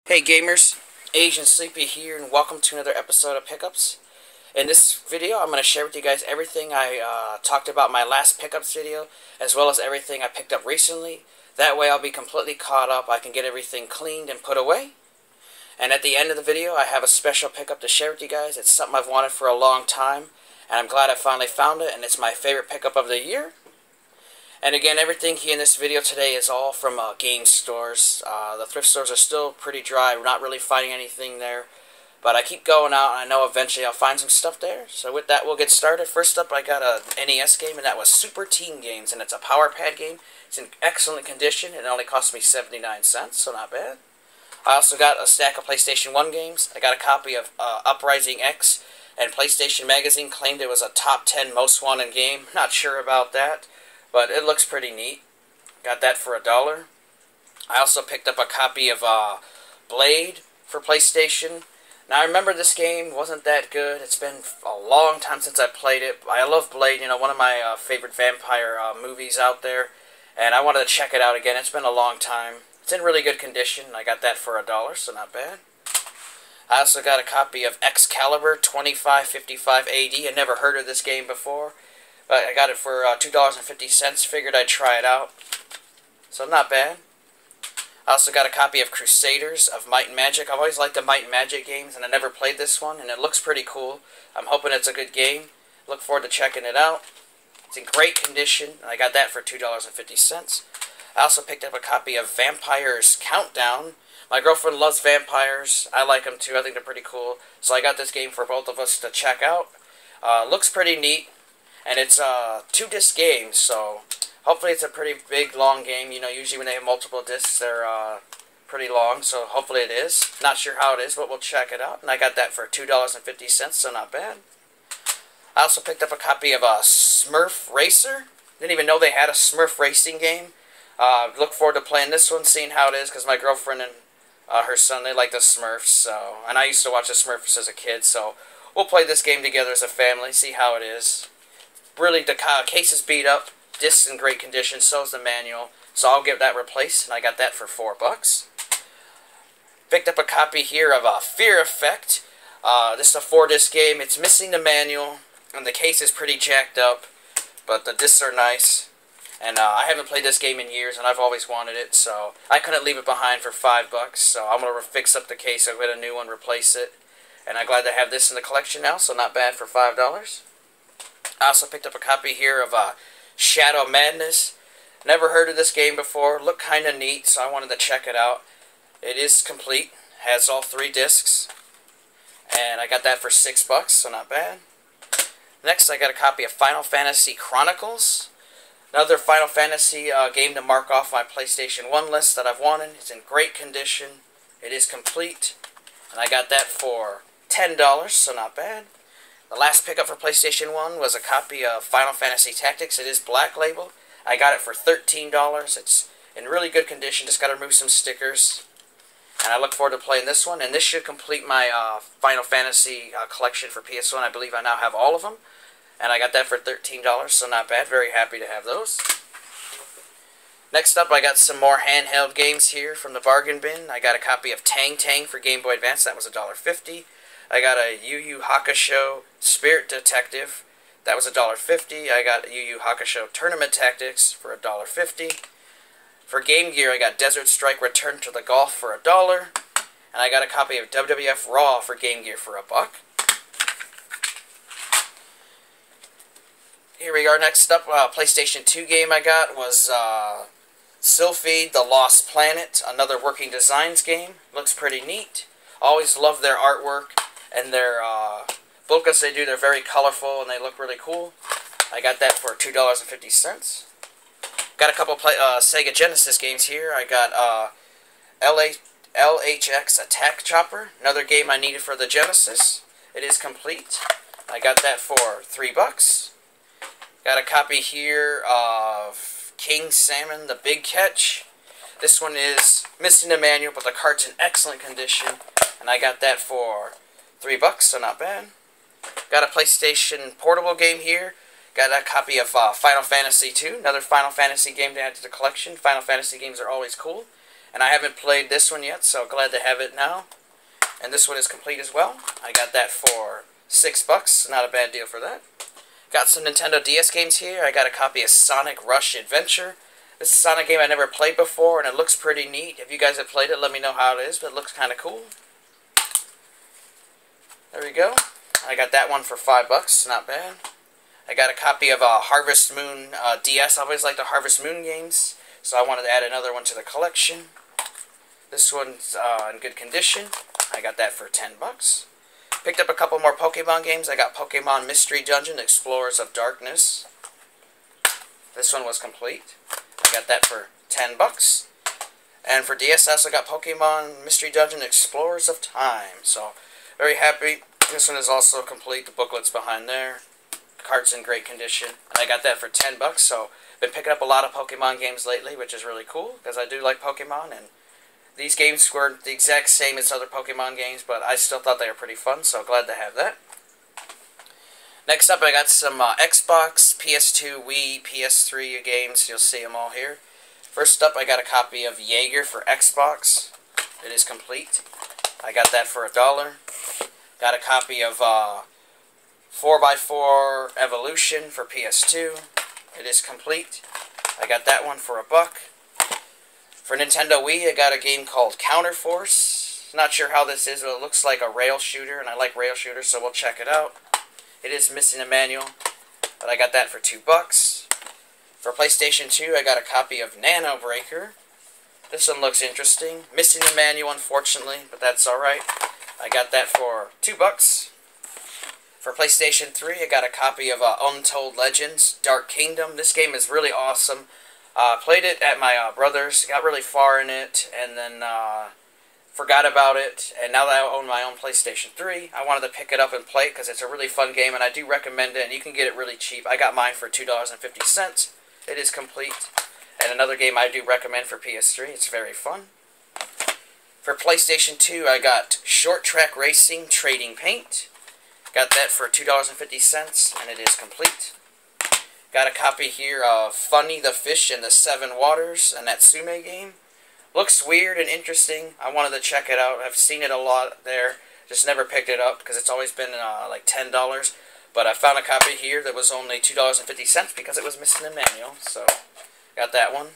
Hey gamers, Asian Sleepy here, and welcome to another episode of Pickups. In this video, I'm going to share with you guys everything I talked about my last Pickups video, as well as everything I picked up recently. That way I'll be completely caught up, I can get everything cleaned and put away. And at the end of the video, I have a special pickup to share with you guys. It's something I've wanted for a long time, and I'm glad I finally found it, and it's my favorite pickup of the year. And again, everything here in this video today is all from game stores. The thrift stores are still pretty dry. We're not really finding anything there. But I keep going out, and I know eventually I'll find some stuff there. So with that, we'll get started. First up, I got a NES game, and that was Super Team Games. And it's a Power Pad game. It's in excellent condition. It only cost me 79 cents, so not bad. I also got a stack of PlayStation 1 games. I got a copy of Uprising X, and PlayStation Magazine claimed it was a top 10 most wanted game. Not sure about that, but it looks pretty neat. Got that for $1. I also picked up a copy of Blade for PlayStation. Now, I remember this game wasn't that good. It's been a long time since I played it. I love Blade, you know, one of my favorite vampire movies out there. And I wanted to check it out again. It's been a long time. It's in really good condition. I got that for $1, so not bad. I also got a copy of Excalibur 2555 AD. I never heard of this game before, but I got it for $2.50. Figured I'd try it out. So not bad. I also got a copy of Crusaders of Might and Magic. I've always liked the Might and Magic games, and I never played this one, and it looks pretty cool. I'm hoping it's a good game. Look forward to checking it out. It's in great condition, and I got that for $2.50. I also picked up a copy of Vampires Countdown. My girlfriend loves vampires. I like them too. I think they're pretty cool. So I got this game for both of us to check out. Looks pretty neat. And it's a 2-disc game, so hopefully it's a pretty big, long game. You know, usually when they have multiple discs, they're pretty long, so hopefully it is. Not sure how it is, but we'll check it out. And I got that for $2.50, so not bad. I also picked up a copy of Smurf Racer. Didn't even know they had a Smurf racing game. Look forward to playing this one, seeing how it is, because my girlfriend and her son, they like the Smurfs, so, and I used to watch the Smurfs as a kid, so we'll play this game together as a family, see how it is. Really, the case is beat up, discs in great condition, so is the manual, so I'll get that replaced, and I got that for $4. Picked up a copy here of Fear Effect. This is a 4-disc game. It's missing the manual, and the case is pretty jacked up, but the discs are nice. And I haven't played this game in years, and I've always wanted it, so I couldn't leave it behind for $5, so I'm going to fix up the case. I'll get a new one, replace it, and I'm glad to have this in the collection now, so not bad for $5. I also picked up a copy here of Shadow Madness. Never heard of this game before. Looked kind of neat, so I wanted to check it out. It is complete. Has all 3 discs. And I got that for $6, so not bad. Next, I got a copy of Final Fantasy Chronicles. Another Final Fantasy game to mark off my PlayStation 1 list that I've wanted. It's in great condition. It is complete. And I got that for $10, so not bad. The last pickup for PlayStation 1 was a copy of Final Fantasy Tactics. It is Black Label. I got it for $13. It's in really good condition. Just got to remove some stickers. And I look forward to playing this one. And this should complete my Final Fantasy collection for PS1. I believe I now have all of them. And I got that for $13, so not bad. Very happy to have those. Next up, I got some more handheld games here from the bargain bin. I got a copy of Tang Tang for Game Boy Advance. That was $1.50. I got a Yu Yu Hakusho Spirit Detective. That was $1.50. I got Yu Yu Hakusho Tournament Tactics for $1.50. For Game Gear, I got Desert Strike Return to the Golf for $1. And I got a copy of WWF Raw for Game Gear for $1. Here we are. Next up, PlayStation 2 game I got was Sylphie The Lost Planet, another Working Designs game. Looks pretty neat. Always love their artwork and their booklets they do. They're very colorful and they look really cool. I got that for $2.50. Got a couple Sega Genesis games here. I got LHX Attack Chopper, another game I needed for the Genesis. It is complete. I got that for $3. Got a copy here of King Salmon, The Big Catch. This one is missing the manual, but the cart's in excellent condition. And I got that for $3, so not bad. Got a PlayStation Portable game here. Got a copy of Final Fantasy 2, another Final Fantasy game to add to the collection. Final Fantasy games are always cool. And I haven't played this one yet, so glad to have it now. And this one is complete as well. I got that for $6, not a bad deal for that. Got some Nintendo DS games here. I got a copy of Sonic Rush Adventure. This is a Sonic game I never played before, and it looks pretty neat. If you guys have played it, let me know how it is, but it looks kind of cool. There we go. I got that one for $5, not bad. I got a copy of Harvest Moon DS. I always like the Harvest Moon games, so I wanted to add another one to the collection. This one's in good condition. I got that for $10. Picked up a couple more Pokemon games. I got Pokemon Mystery Dungeon, Explorers of Darkness. This one was complete. I got that for $10. And for DS, I also got Pokemon Mystery Dungeon, Explorers of Time. So, very happy. This one is also complete. The booklet's behind there. The card's in great condition. And I got that for $10. So, been picking up a lot of Pokemon games lately, which is really cool, because I do like Pokemon, and these games were the exact same as other Pokemon games, but I still thought they were pretty fun, so glad to have that. Next up, I got some Xbox, PS2, Wii, PS3 games. You'll see them all here. First up, I got a copy of Jaeger for Xbox. It is complete. I got that for $1. Got a copy of 4x4 Evolution for PS2. It is complete. I got that one for $1. For Nintendo Wii, I got a game called Counterforce. Not sure how this is, but it looks like a rail shooter, and I like rail shooters, so we'll check it out. It is missing a manual, but I got that for $2. For PlayStation 2, I got a copy of Nano Breaker. This one looks interesting. Missing a manual, unfortunately, but that's alright. I got that for $2. For PlayStation 3, I got a copy of Untold Legends, Dark Kingdom. This game is really awesome. Played it at my brother's, got really far in it, and then forgot about it. And now that I own my own PlayStation 3, I wanted to pick it up and play it because it's a really fun game, and I do recommend it, and you can get it really cheap. I got mine for $2.50. It is complete. And another game I do recommend for PS3. It's very fun. For PlayStation 2, I got Short Track Racing Trading Paint. Got that for $2.50, and it is complete. Got a copy here of Funny the Fish and the Seven Waters, a Natsume game. Looks weird and interesting. I wanted to check it out. I've seen it a lot there. Just never picked it up because it's always been like $10. But I found a copy here that was only $2.50 because it was missing a manual. So, got that one.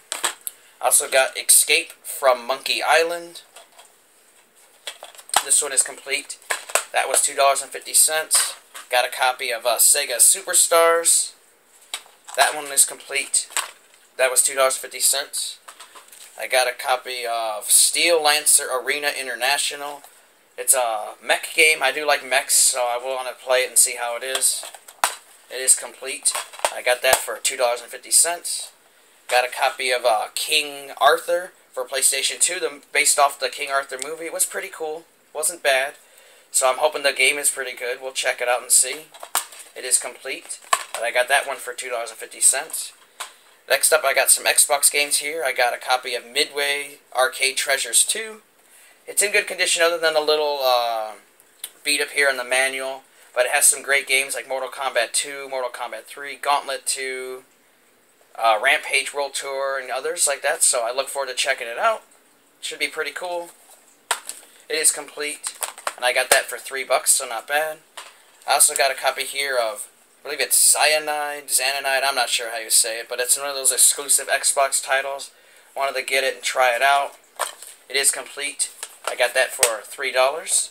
Also got Escape from Monkey Island. This one is complete. That was $2.50. Got a copy of Sega Superstars. That one is complete. That was $2.50. I got a copy of Steel Lancer Arena International. It's a mech game. I do like mechs, so I will want to play it and see how it is. It is complete. I got that for $2.50. Got a copy of King Arthur for PlayStation 2, based off the King Arthur movie. It was pretty cool. Wasn't bad. So I'm hoping the game is pretty good. We'll check it out and see. It is complete. And I got that one for $2.50. Next up, I got some Xbox games here. I got a copy of Midway Arcade Treasures 2. It's in good condition other than a little beat up here in the manual. But it has some great games like Mortal Kombat 2, Mortal Kombat 3, Gauntlet 2, Rampage World Tour, and others like that. So I look forward to checking it out. It should be pretty cool. It is complete. And I got that for $3, so not bad. I also got a copy here of, I believe it's Xanonide, I'm not sure how you say it, but it's one of those exclusive Xbox titles. Wanted to get it and try it out. It is complete. I got that for $3.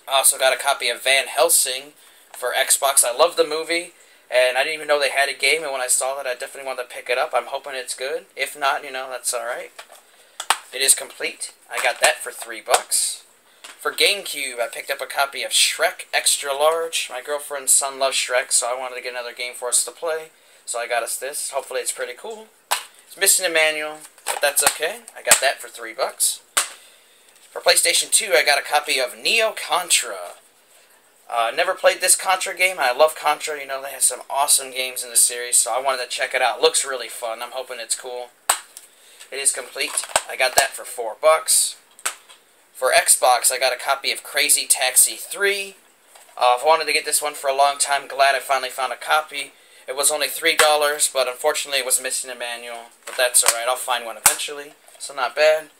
I also got a copy of Van Helsing for Xbox. I love the movie, and I didn't even know they had a game, and when I saw it, I definitely wanted to pick it up. I'm hoping it's good. If not, you know, that's alright. It is complete. I got that for $3. For GameCube, I picked up a copy of Shrek Extra Large. My girlfriend's son loves Shrek, so I wanted to get another game for us to play. So I got us this. Hopefully it's pretty cool. It's missing a manual, but that's okay. I got that for $3. For PlayStation 2, I got a copy of Neo Contra. Never played this Contra game. I love Contra. You know, they have some awesome games in the series, so I wanted to check it out. Looks really fun. I'm hoping it's cool. It is complete. I got that for $4. For Xbox, I got a copy of Crazy Taxi 3. I've wanted to get this one for a long time. Glad I finally found a copy. It was only $3, but unfortunately it was missing a manual. But that's alright. I'll find one eventually. So not bad.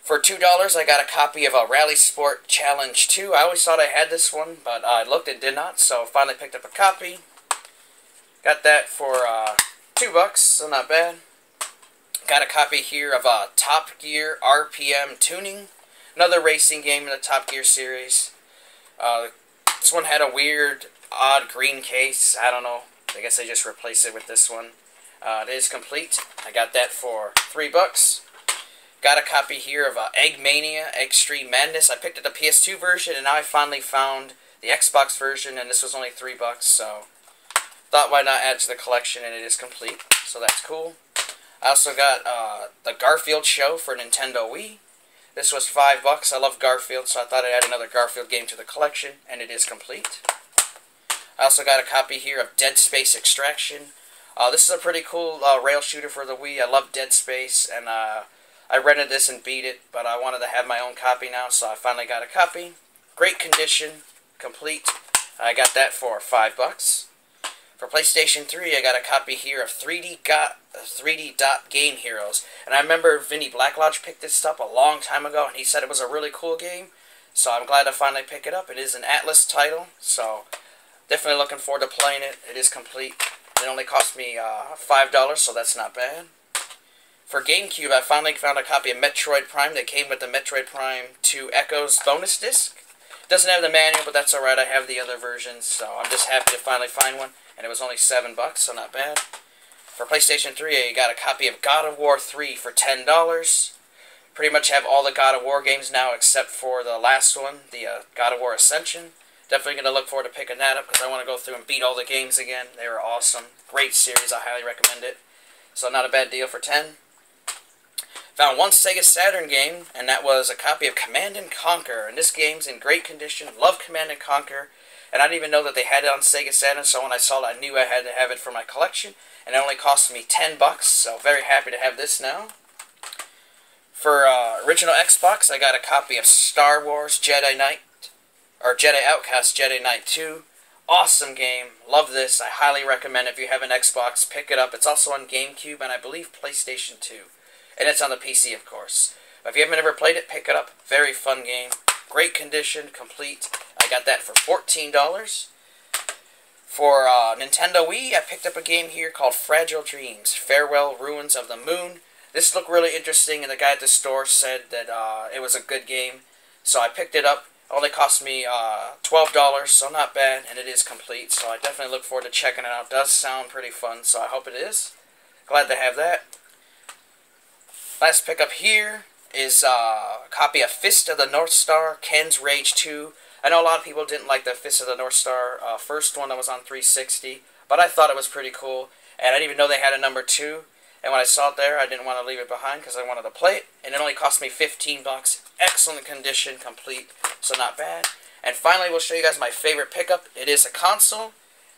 For $2, I got a copy of Rally Sport Challenge 2. I always thought I had this one, but I looked and did not, so finally picked up a copy. Got that for $2, so not bad. Got a copy here of Top Gear RPM Tuning, another racing game in the Top Gear series. This one had a weird, odd green case. I don't know. I guess I just replaced it with this one. It is complete. I got that for $3. Got a copy here of Egg Mania Extreme Madness. I picked up the PS2 version, and now I finally found the Xbox version, and this was only $3, so thought why not add to the collection, and it is complete, so that's cool. I also got the Garfield Show for Nintendo Wii. This was $5. I love Garfield, so I thought I'd add another Garfield game to the collection, and it is complete. I also got a copy here of Dead Space Extraction. This is a pretty cool rail shooter for the Wii. I love Dead Space, and I rented this and beat it, but I wanted to have my own copy now, so I finally got a copy. Great condition, complete. I got that for $5. For PlayStation 3, I got a copy here of 3D Dot Game Heroes. And I remember Vinny Blacklodge picked this up a long time ago, and he said it was a really cool game. So I'm glad to finally pick it up. It is an Atlas title, so definitely looking forward to playing it. It is complete. It only cost me $5, so that's not bad. For GameCube, I finally found a copy of Metroid Prime that came with the Metroid Prime 2 Echoes bonus disc. It doesn't have the manual, but that's alright. I have the other versions, so I'm just happy to finally find one. And it was only $7, so not bad. For PlayStation 3, I got a copy of God of War 3 for $10. Pretty much have all the God of War games now except for the last one, the God of War Ascension. Definitely going to look forward to picking that up because I want to go through and beat all the games again. They were awesome. Great series. I highly recommend it. So not a bad deal for $10. Found one Sega Saturn game, and that was a copy of Command & Conquer. And this game's in great condition. Love Command & Conquer. And I didn't even know that they had it on Sega Saturn, so when I saw it, I knew I had to have it for my collection. And it only cost me $10, so very happy to have this now. For original Xbox, I got a copy of Star Wars Jedi Knight, or Jedi Outcast Jedi Knight 2. Awesome game. Love this. I highly recommend it. If you have an Xbox, pick it up. It's also on GameCube and I believe PlayStation 2. And it's on the PC, of course. But if you haven't ever played it, pick it up. Very fun game. Great condition. Complete. I got that for $14. For Nintendo Wii, I picked up a game here called Fragile Dreams, Farewell Ruins of the Moon. This looked really interesting, and the guy at the store said that it was a good game. So I picked it up. It only cost me $12, so not bad, and it is complete. So I definitely look forward to checking it out. It does sound pretty fun, so I hope it is. Glad to have that. Last pickup here is a copy of Fist of the North Star, Ken's Rage 2. I know a lot of people didn't like the Fist of the North Star first one that was on 360, but I thought it was pretty cool, and I didn't even know they had a number 2, and when I saw it there, I didn't want to leave it behind because I wanted to play it, and it only cost me $15. Excellent condition, complete, so not bad. And finally, we'll show you guys my favorite pickup. It is a console,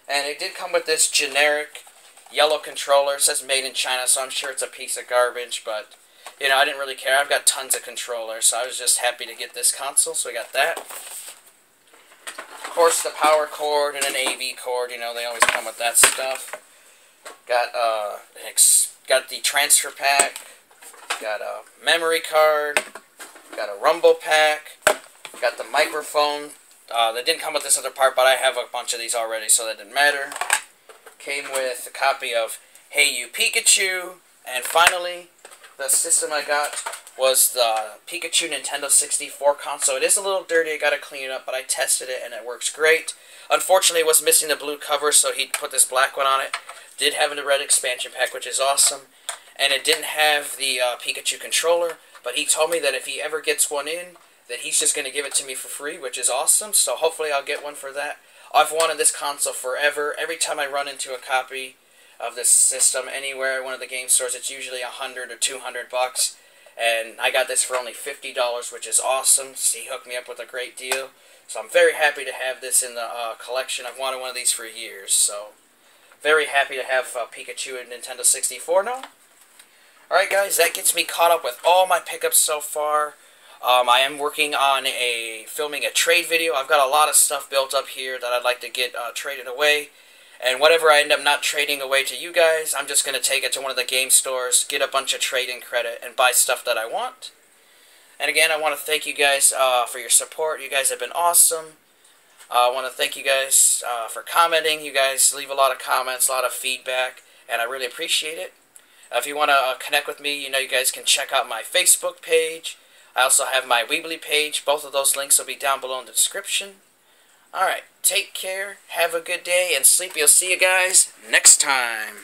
and it did come with this generic yellow controller. It says made in China, so I'm sure it's a piece of garbage, but you know, I didn't really care. I've got tons of controllers, so I was just happy to get this console, so we got that. Of course, the power cord and an AV cord, you know, they always come with that stuff. Got the transfer pack, got a memory card, got a rumble pack, got the microphone. They didn't come with this other part, but I have a bunch of these already, so that didn't matter. Came with a copy of Hey You Pikachu, and finally, the system I got was the Pikachu Nintendo 64 console. It is a little dirty, I gotta clean it up, but I tested it and it works great. Unfortunately, it was missing the blue cover, so he put this black one on it. Did have the red expansion pack, which is awesome. And it didn't have the Pikachu controller, but he told me that if he ever gets one in, that he's just going to give it to me for free, which is awesome, so hopefully I'll get one for that. I've wanted this console forever. Every time I run into a copy of this system anywhere at one of the game stores, it's usually $100 or $200, and I got this for only $50, which is awesome. He hooked me up with a great deal, so I'm very happy to have this in the collection. I've wanted one of these for years, so very happy to have Pikachu and Nintendo 64 now. Alright guys, that gets me caught up with all my pickups so far. I am working on filming a trade video. I've got a lot of stuff built up here that I'd like to get traded away. And whatever I end up not trading away to you guys, I'm just going to take it to one of the game stores, get a bunch of trade-in credit, and buy stuff that I want. And again, I want to thank you guys for your support. You guys have been awesome. I want to thank you guys for commenting. You guys leave a lot of comments, a lot of feedback, and I really appreciate it. If you want to connect with me, you guys can check out my Facebook page. I also have my Weebly page. Both of those links will be down below in the description. Alright, take care, have a good day, and sleep. You'll see you guys next time.